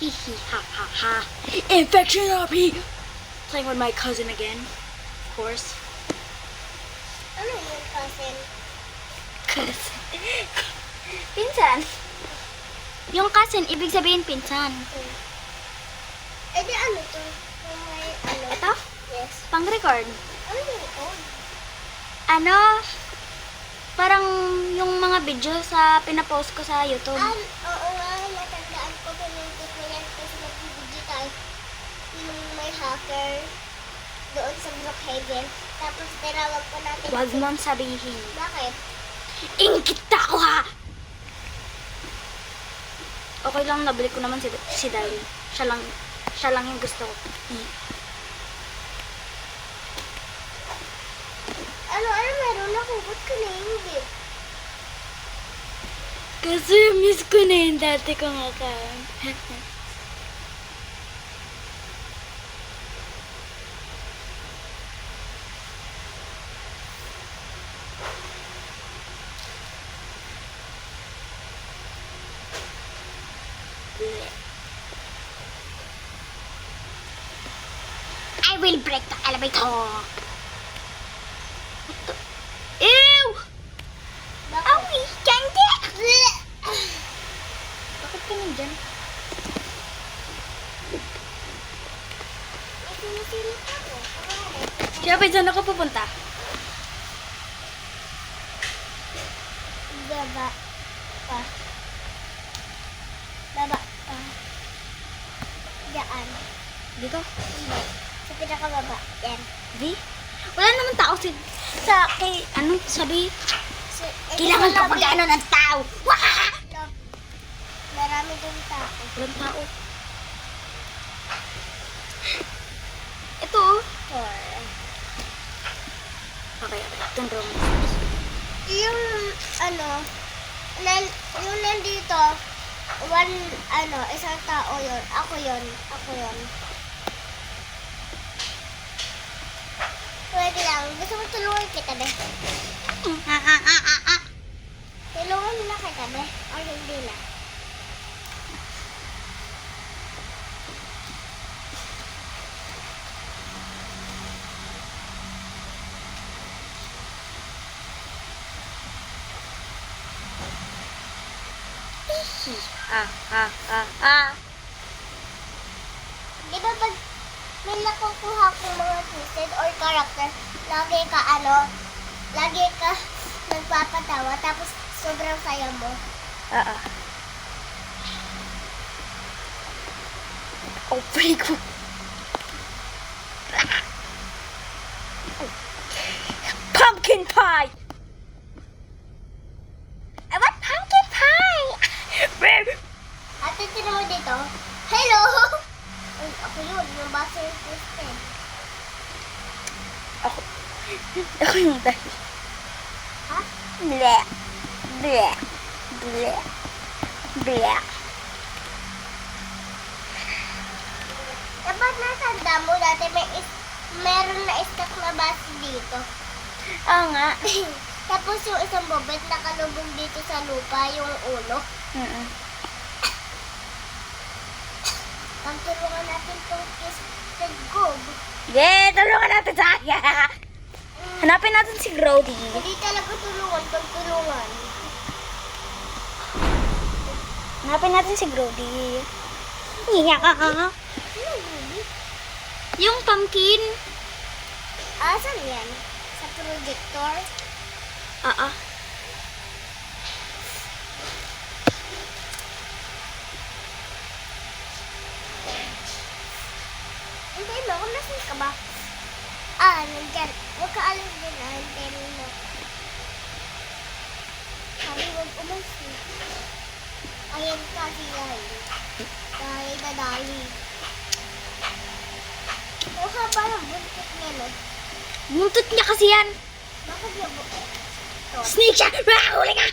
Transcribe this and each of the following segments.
Hee hee ha ha ha. Infection RP! Playing with my cousin again. Of course. Ano yung cousin? Cousin. Pinsan. Yung cousin, ibig sabihin pinsan. Eh di ano to? Yung may ano? Ito? Yes. Pang-record. Ano yung ito? Ano? Parang yung mga video sa pinapost ko sa YouTube. Oo nga, natandaan ko pinuntot mo yan kasi nagbibidyo tayo yung may hacker doon sa Brookhaven. Tapos tinawag ko natin. Huwag mong sabihin. Bakit? Ingkit ako ha! Okay lang, nabili ko naman si Daryl. Siya lang yung gusto ko. Ano meron ako? Ba't ka na hindi? Kasi miss ko na yung dati kong account. I will break the elevator. What the? Ew! Bakit? Awi! Candy! Bakit ka nandyan? May sinisilip ako. Siyempre, dyan ako pupunta. Baba pa. Baba pa. Diyan. Dito? Hindi. Sa pinakababa. Yan. Di? Wala naman tao sa kay, ano sabi? So, Kailangan ka mag-ano ng tao. Wah! No. Marami doon tao. Walang tao. Ito. Oh. Four. Okay. Itong room. Yung ano, yung nandito, isang tao yun. Ako yun. Pwede lang. Gusto mo tulungan kita, be? Tulungan mo na kita, be? O hindi na? Di ba pag may nakukuha kong mga twisted or character, lagi ka nagpapatawa, tapos sobrang saya mo. Oo. Open ko. Pumpkin pie! I want pumpkin pie! Ate, tinan mo dito. Hello! Ay, ako yun, yung basa yung twisted. Ako yung dahil. Ha? Bleh. Bleh. Bleh. Bleh. Dapat natanda mo dati meron na stock na base dito. Oo nga. Tapos yung isang bobet nakalubog dito sa lupa, yung ulo. Pagtulungan natin tong twisted gob. Yeah, tulungan natin sa akin. Hanapin natin si Grody. Hindi talaga pagtulungan. Hanapin natin si Grody. Yeah. Yung pumpkin. Asan yan? Sa projector? Oo. Hindi mo, kung nasan ka ba? Nandyan. Huwag ka alam din, hintayin mo. Sabi, huwag umasin. Ayan kasi yan. Dahil nadali. O haba ng buntot niya, no? Buntot niya kasi yan. Bakit niya buntot? Snake siya! Huli ka!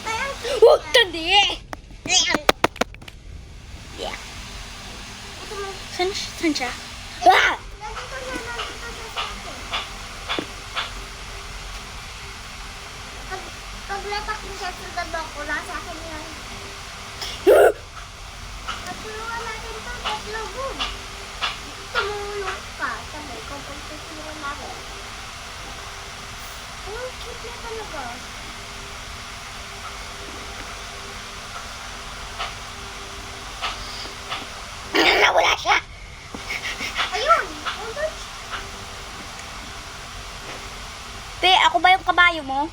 Ay, ang cute Huwag niya. tandi! Yeah. Ito mo. Saan siya? Ah! Nandito sa akin. Pag natak niya sa baba ko, talaga. Nawala siya. Ayun! Pe, ako ba yung kabayo mo?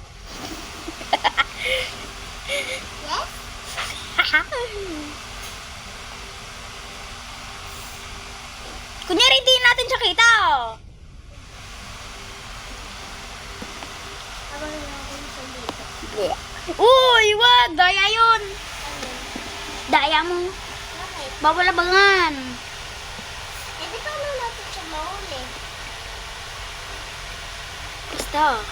Yes? Kunyari, hindi natin siya kita. Abang natin sa dito. Uy, wag. Daya yun. Ayun. Daya mo. Bakit? Bawal abangan. Eh, di paano natin siya mahuli? Basta.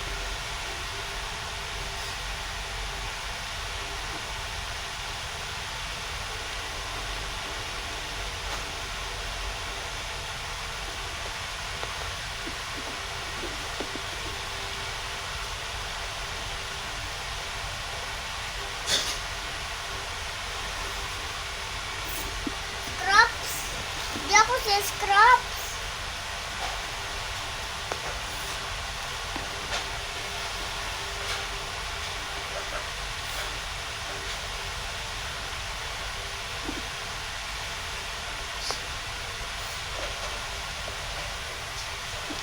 Scraps! Di ako si Scraps!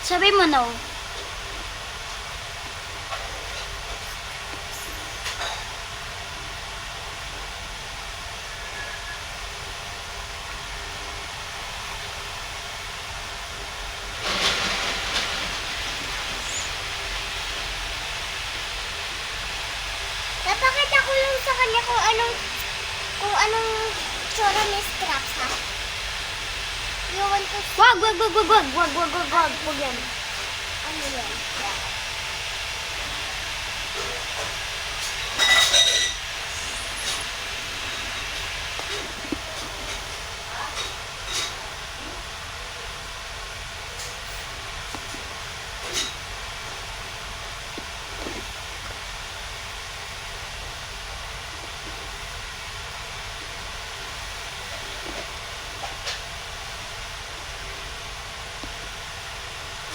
Sabi mo no. Napakita ko lang sa kanya kung anong tsura ni Scraps, ha? You want to see? Wag, wag, wag, wag, wag, wag, wag, wag, wag, wag yan. Ano yan?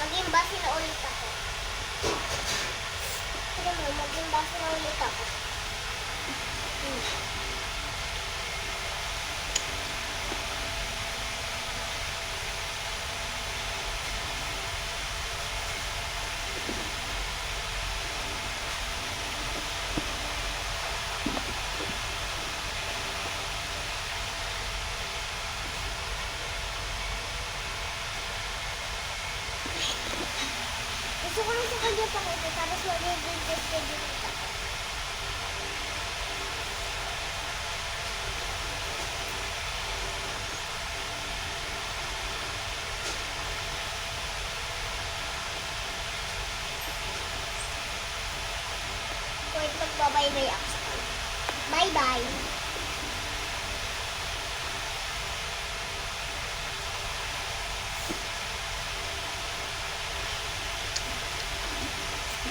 Maging base na ulit ako. Tignan mo, maging base na ulit ako. Gusto ko lang sa kanya pakita, tapos magiging discredit ako. Wait, magbabay-bye ako sa kanya. Bye-bye!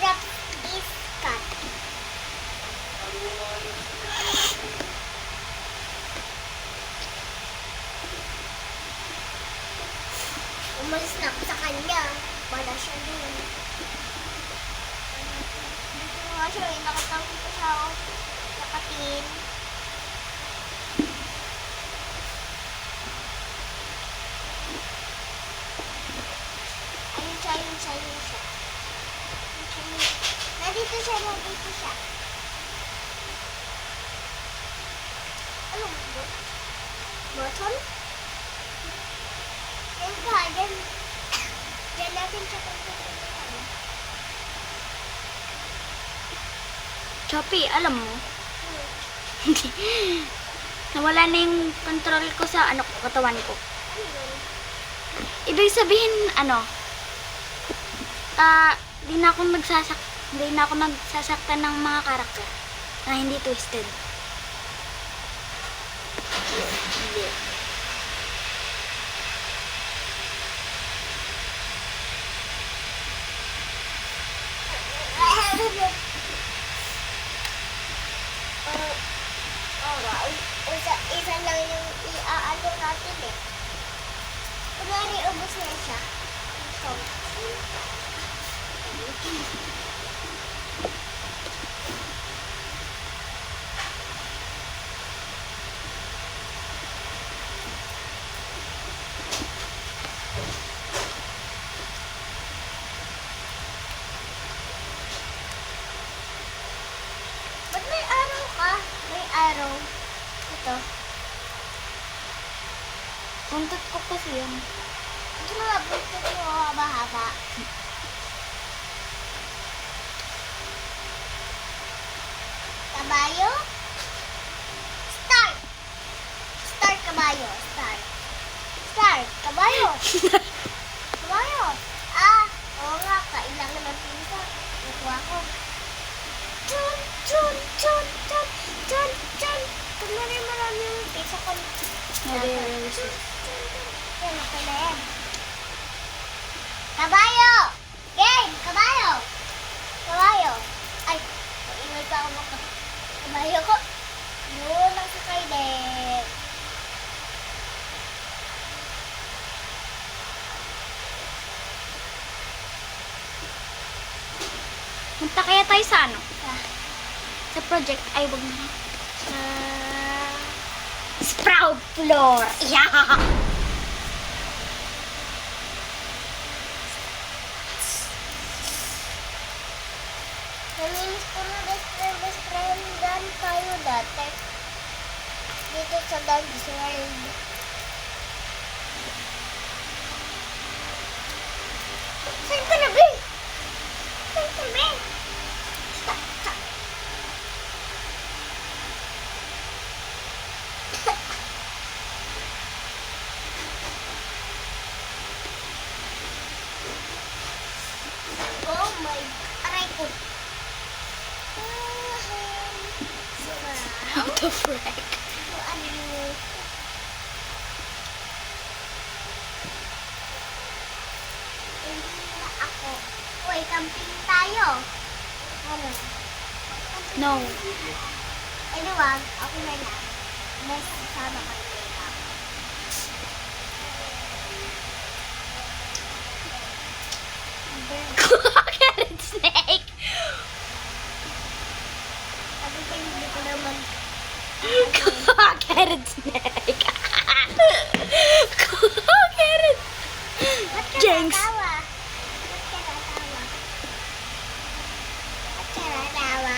Scraps is cut. Umalis na ako sa kanya. Wala siya doon. Dito nga siya, nakatawi pa siya. Nakatingin. Ayun siya, ayun siya, ayun siya. Nandito siya, nandito siya. Ano ba? Bottom? Yan ka, yan. Yan natin siya pagkakas. Choppy, alam mo? Nawala na yung control ko sa katawan ko. Ano yun? Ibig sabihin, hindi na ako nagsasaktan ng mga karakter na hindi twisted. Hindi. Isa lang yung iaano natin eh. Kunwari, ubos na siya. So, Buntot ko kasi yan. Ito na, buntot mo haba-haba. Kabayo? Start! Start, kabayo. Start. Start, kabayo. Kabayo. Ah, oo nga, kailangan ng pinsa. Nakuha ko. Chun, chun, chun, chun, chun, chun. Tignan mo yung marami yung pizza ko. Yan, okay na yan. Kabayo! Game! Kabayo! Kabayo! Ay, ingay pa ako maka. Kabayo ko. Yun, nagsakay din. Punta kaya tayo sa ano? Ah, Sa project. Ay, wag na. Sa... Sprout floor. Yeah! naminis ko na best friend dan tayo dati. Dito sa Dan's World. Saan ka na, Be? Saan ka, Be? Oh my, aray ko. What the frick? Ako. Uy, camping tayo. Ano? No. Eh, di wag. Okay na lang. Mas sama ka na lang. Carrot snake. Sabi ko, hindi ko naman. Carrot snake. Carrot. Ba't ka Jinx. natawa? Ba't ka natawa? Ba't ka natawa?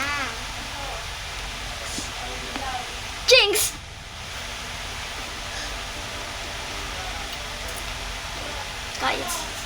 Jinx. Guys.